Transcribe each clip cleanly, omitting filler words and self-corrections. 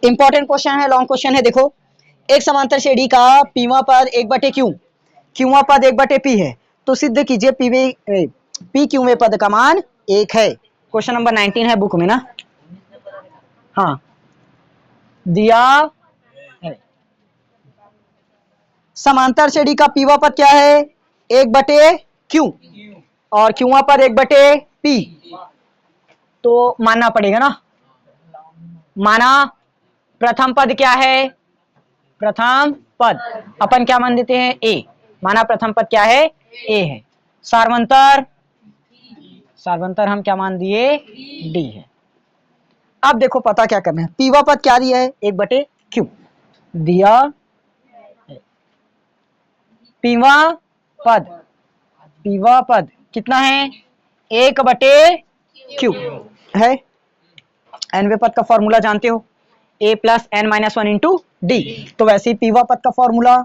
Important question है, long question है। देखो, एक समांतर श्रेणी का पीवा पद 1/q, क्यूवा पद 1/p है, तो सिद्ध कीजिए पी क्यूवे पद का मान 1 है। क्वेश्चन नंबर 19 है बुक में ना। हाँ, दिया है। समांतर श्रेणी का पीवा पद क्या है? 1/q और क्यूवा पद 1/p। तो मानना पड़ेगा ना। माना प्रथम पद क्या है? प्रथम पद अपन क्या मान देते हैं? ए। माना प्रथम पद क्या है? ए है। सार्वंतर, सार्वंतर हम क्या मान दिए? डी है। अब देखो पता क्या करना है। पीवा पद क्या दिया है? 1/q दिया। पीवा पद, पीवा पद कितना है? 1/q है। एनवे पद का फॉर्मूला जानते हो, a plus n minus 1 into D. तो वैसे ही पीवा पद का formula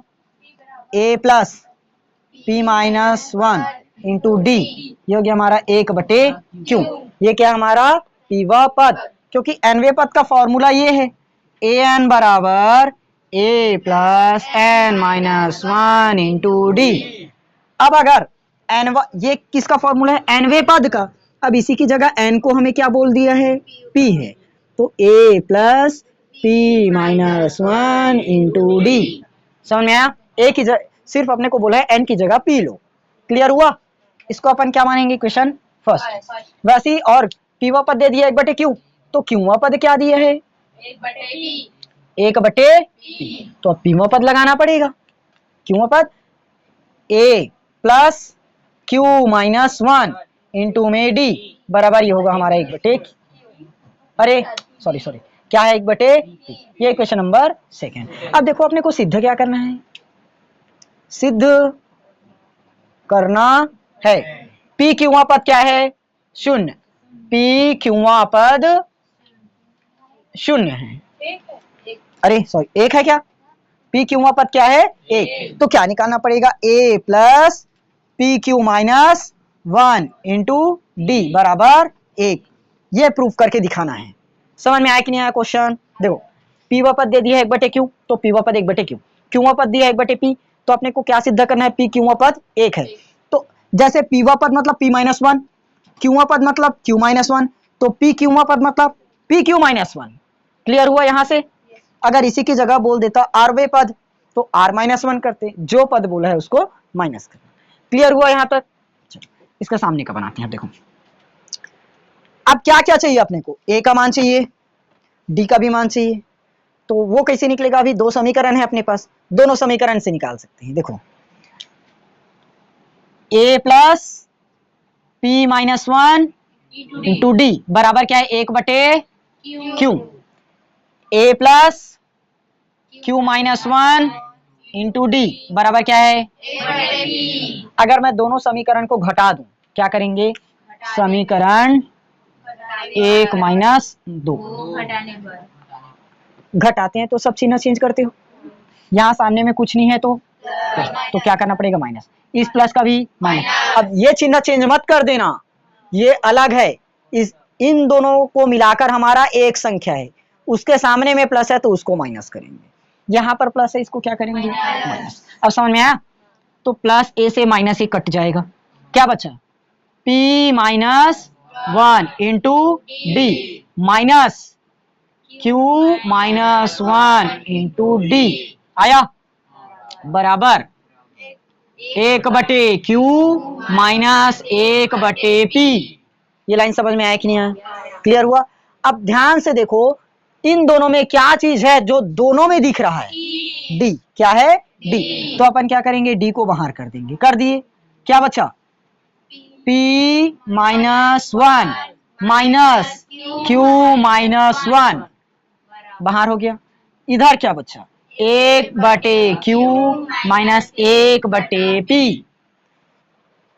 a plus p minus 1 into D, ये हो गया हमारा 1/q। ये क्या हमारा? पीवा पद, क्योंकि एनवे पद का फॉर्मूला ये है, ए एन बराबर a plus n minus 1 into D. अब अगर एन, ये किसका फॉर्मूला है? एनवे पद का। अब इसी की जगह एन को हमें क्या बोल दिया है? पी है। तो a plus P minus 1 into D. समझ में आया? ए की जगह सिर्फ अपने को बोला है एन की जगह पी लो। क्लियर हुआ? इसको अपन क्या मानेंगे? Question first. वैसे ही और पीवा पद दे दिया 1/q, तो क्यूवा पद क्या दिया है? 1/p। तो अब पीवा पद लगाना पड़ेगा। क्यूवा पद a plus q minus 1 into में डी बराबर ये होगा हमारा 1/q। अरे सॉरी सॉरी, क्या है? 1/p। ये क्वेश्चन नंबर सेकेंड। अब देखो अपने को सिद्ध क्या करना है? सिद्ध करना है p क्यूवा पद क्या है? 0। p क्यूवा पद 0 है। अरे सॉरी, 1 है क्या? p क्यूवा पद क्या है? 1। तो क्या निकालना पड़ेगा? a plus P Q minus 1 into D बराबर 1। ये प्रूफ करके दिखाना है। समझ में आया कि नहीं आया क्वेश्चन? देखो, पीवा पद दे दिया है 1/q, तो पीवा पद 1/q। क्यूवा पद दिया है 1/p, तो अपने को क्या सिद्ध करना है? पी क्यूवा पद 1 है। तो जैसे पीवा पद मतलब p माइनस 1, क्यूवा पद मतलब q माइनस 1, तो p क्यूवा पद मतलब p q माइनस 1। क्लियर हुआ? यहां से अगर इसी की जगह बोल देता आरवे पद, तो r माइनस 1 करते, जो पद बोला है उसको माइनस करना। क्लियर हुआ यहां तक? इसका सामने का बनाते हैं। देखो, अब क्या क्या चाहिए अपने को? a का मान चाहिए, d का भी मान चाहिए। तो वो कैसे निकलेगा? अभी दो समीकरण है अपने पास, दोनों समीकरण से निकाल सकते हैं। देखो, a plus p minus 1 into D बराबर क्या है? 1/q। a plus q minus 1 into D बराबर क्या है? अगर मैं दोनों समीकरण को घटा दूं, क्या करेंगे? समीकरण 1 माइनस 2 घटाते हैं तो सब चिन्ह चेंज करते हो। यहाँ सामने में कुछ नहीं है तो क्या करना पड़ेगा? माइनस। इस प्लस का भी माइनस। अब ये चिन्ह चेंज मत कर देना, ये अलग है। इन दोनों को मिलाकर हमारा एक संख्या है, उसके सामने में प्लस है तो उसको माइनस करेंगे। यहाँ पर प्लस है, इसको क्या करेंगे? माइनस। अब समझ में आया? तो प्लस ए से माइनस ए कट जाएगा, क्या बचा? p minus 1 into D minus q minus 1 into D आया बराबर 1/q माइनस 1/p। ये लाइन समझ में आया कि नहीं आया? क्लियर हुआ? अब ध्यान से देखो, इन दोनों में क्या चीज है जो दोनों में दिख रहा है? डी। क्या है? डी। तो अपन क्या करेंगे? डी को बाहर कर देंगे। कर दिए, क्या बचा? p minus 1 minus q minus 1 बाहर हो गया। इधर क्या बचा? 1/q minus 1/p।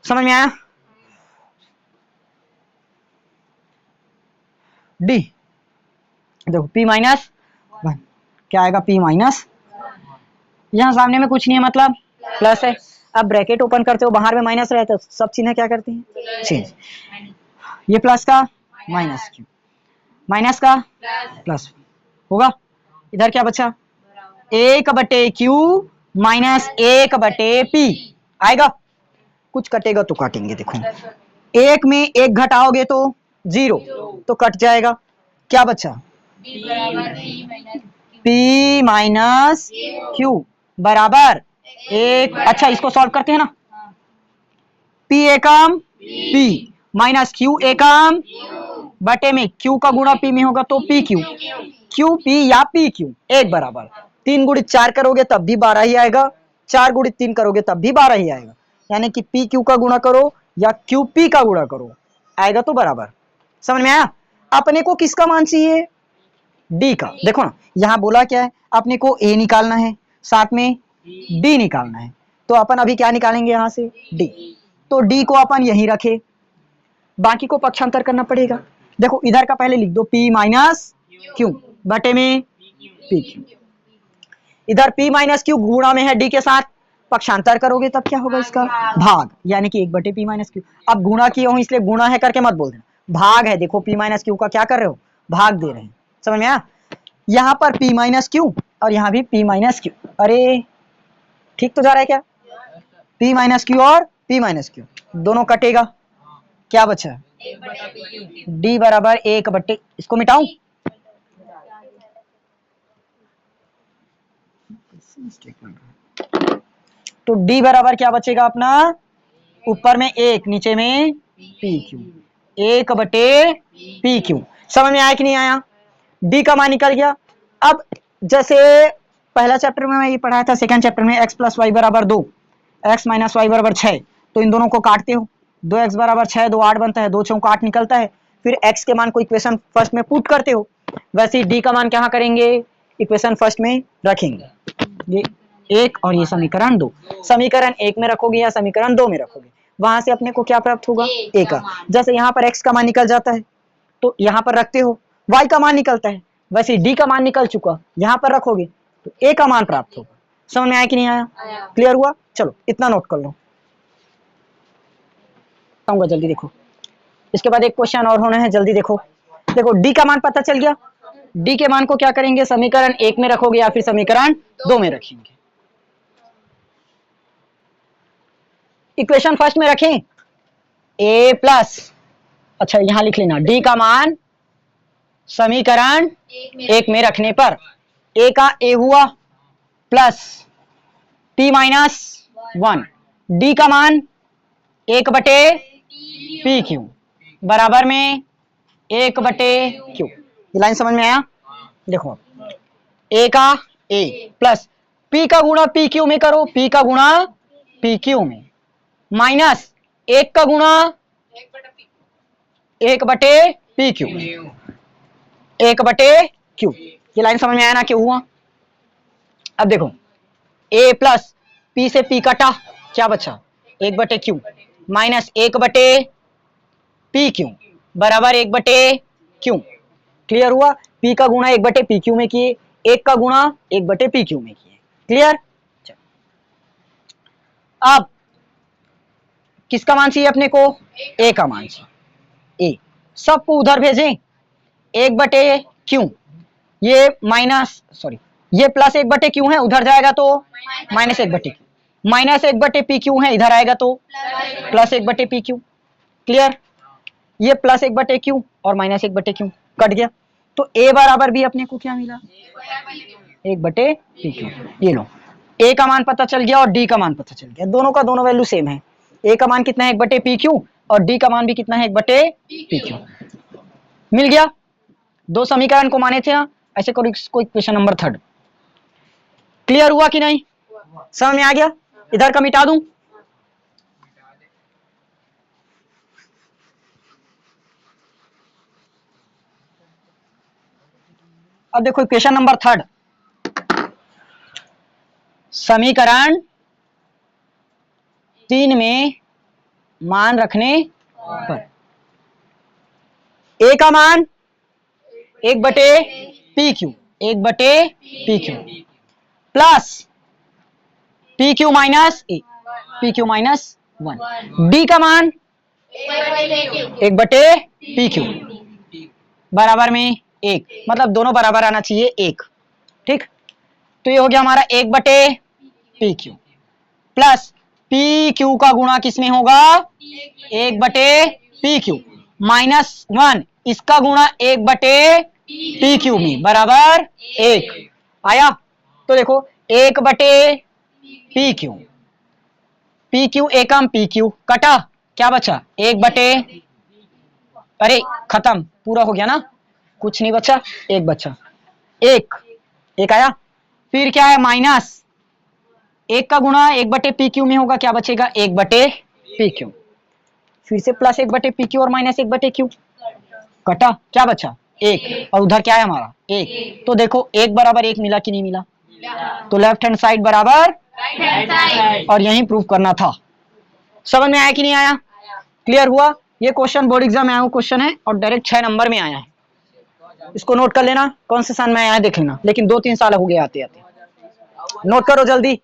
समझ में आया? डी देखो, p माइनस 1 क्या आएगा? p माइनस, यहाँ सामने में कुछ नहीं है मतलब प्लस है। अब ब्रैकेट ओपन करते हो, बाहर में माइनस रहता है, सब चिन्ह क्या करते हैं? चेंज। ये प्लस का माइनस, क्यू माइनस का प्लस होगा। इधर क्या बचा, 1/q माइनस 1/p आएगा। कुछ कटेगा तो काटेंगे, देखो 1 में 1 घटाओगे तो 0, तो कट जाएगा। क्या बचा, p माइनस q बराबर 1। अच्छा इसको सॉल्व करते हैं ना, p एकम p माइनस q एकम बटे में q का गुणा p में होगा तो p q, q p या p q एक बराबर। 3 गुणित 4 करोगे तब भी 12 ही आएगा, 4 गुणित 3 करोगे तब भी 12 ही आएगा। यानी कि p q का गुणा करो या q p का गुणा करो आएगा तो बराबर। समझ में आया। अपने को किसका मान चाहिए, d का। देखो ना यहाँ बोला क्या है, अपने को a निकालना है, साथ में d निकालना है। तो अपन अभी क्या निकालेंगे यहाँ से, d। तो d को अपन यहीं रखे, बाकी को पक्षांतर करना पड़ेगा। देखो इधर का पहले लिख दो p माइनस q बटे में p q। इधर p माइनस q गुणा में है d के साथ, पक्षांतर करोगे तब क्या होगा इसका भाग, यानी कि 1/p माइनस q। अब गुणा किया हूं इसलिए गुणा है करके मत बोल देना, भाग है। देखो p माइनस q का क्या कर रहे हो, भाग दे रहे हैं। समझ में आया। यहाँ पर p माइनस q और यहाँ भी p माइनस q। अरे ठीक तो जा रहा है क्या, p माइनस q और p माइनस q दोनों कटेगा, क्या बचा, d बराबर 1/, इसको मिटाऊं, तो d बराबर क्या बचेगा अपना, ऊपर में 1 नीचे में pq, 1/pq। समझ में आया कि नहीं आया, d का मान निकल गया। अब जैसे पहला चैप्टर में मैं ये पढ़ाया था, सेकंड चैप्टर में x प्लस वाई बराबर 2, x माइनस वाई बराबर 6, तो इन दोनों को काटते हो, 2x बराबर 6, 2 8 बनता है, 2 6 8 निकलता है। फिर x के मान को इक्वेशन फर्स्ट में पुट करते हो, वैसे ही d का मान कहाँ करेंगे, इक्वेशन फर्स्ट में रखेंगे। ये 1 और ये समीकरण 2, समीकरण 1 में रखोगे या समीकरण 2 में रखोगे, वहां से अपने को क्या प्राप्त होगा, a का। जैसे यहाँ पर x का मान निकल जाता है तो यहाँ पर रखते हो, y का मान निकलता है, वैसे d का मान निकल चुका, यहाँ पर रखोगे तो a का मान प्राप्त होगा। समझ में आया कि नहीं आया, क्लियर हुआ। चलो इतना नोट कर लो, आऊंगा जल्दी। देखो इसके बाद एक क्वेश्चन और होना है, जल्दी देखो। देखो d का मान पता चल गया, d के मान को क्या करेंगे, समीकरण 1 में रखोगे या फिर समीकरण 2 में रखेंगे। इक्वेशन फर्स्ट में रखें a प्लस, अच्छा यहां लिख लेना, d का मान समीकरण 1 में रखने पर a का a हुआ प्लस p माइनस 1, d का मान 1/pq बराबर में 1/q। ये लाइन समझ में आया। देखो a का a प्लस p का गुणा pq में करो, p का गुणा pq में, माइनस 1 का गुणा 1/pq, 1/q। ये लाइन समझ में आया ना, क्यों हुआ। अब देखो a प्लस p से p कटा, क्या बचा, 1/q माइनस 1/pq बराबर 1/q। क्लियर हुआ। p का गुणा 1/pq में किए, 1 का गुणा 1/pq में किए, क्लियर। अब किसका मान चाहिए अपने को, a का मान चाहिए। a सबको उधर भेजें, 1/q, ये माइनस सॉरी ये प्लस 1/q है, उधर जाएगा तो माइनस 1/q, माइनस 1/pq है, इधर आएगा तो प्लस 1/pq। क्लियर। ये प्लस 1/q और माइनस 1/q कट गया, तो a बराबर भी अपने को क्या मिला, 1/pq। ये लो a का मान पता चल गया और d का मान पता चल गया, दोनों का दोनों वैल्यू सेम है। a का मान कितना है, 1/pq, और d का मान भी कितना है, 1/pq। मिल गया, दो समीकरण को माने थे ना, ऐसे करो इसको इक्वेशन नंबर 3। क्लियर हुआ कि नहीं, समझ में आ गया। इधर का मिटा दूं, अब देखो इक्वेशन नंबर 3, समीकरण 3 में मान रखने पर a का मान 1/pq, 1/pq plus pq minus a, pq minus 1, d का मान 1/pq बराबर में 1, मतलब दोनों बराबर आना चाहिए 1। ठीक, तो ये हो गया हमारा 1/PQ प्लस PQ का गुणा किसमें होगा 1/PQ -1 इसका गुणा 1/PQ में बराबर 1 आया। तो देखो 1/PQ, PQ एकम PQ कटा, क्या बचा 1/, अरे खत्म, पूरा हो गया ना, कुछ नहीं बचा, 1 बचा, 1 आया। फिर क्या है माइनस 1 का गुणा 1/PQ में होगा, क्या बचेगा 1/PQ, फिर से प्लस 1/PQ और माइनस 1/Q कटा, क्या बचा 1, और उधर क्या है हमारा 1। तो देखो 1 बराबर 1 मिला कि नहीं मिला, तो लेफ्ट हैंड साइड बराबर राइट हैंड साइड, और यही प्रूव करना था। समझ में आया कि नहीं आया, क्लियर हुआ। ये क्वेश्चन बोर्ड एग्जाम में आया हुआ क्वेश्चन है और डायरेक्ट 6 नंबर में आया है, इसको नोट कर लेना, कौन से सन में आया है देख लेना, लेकिन 2-3 साल हो गए आते आते, नोट करो जल्दी।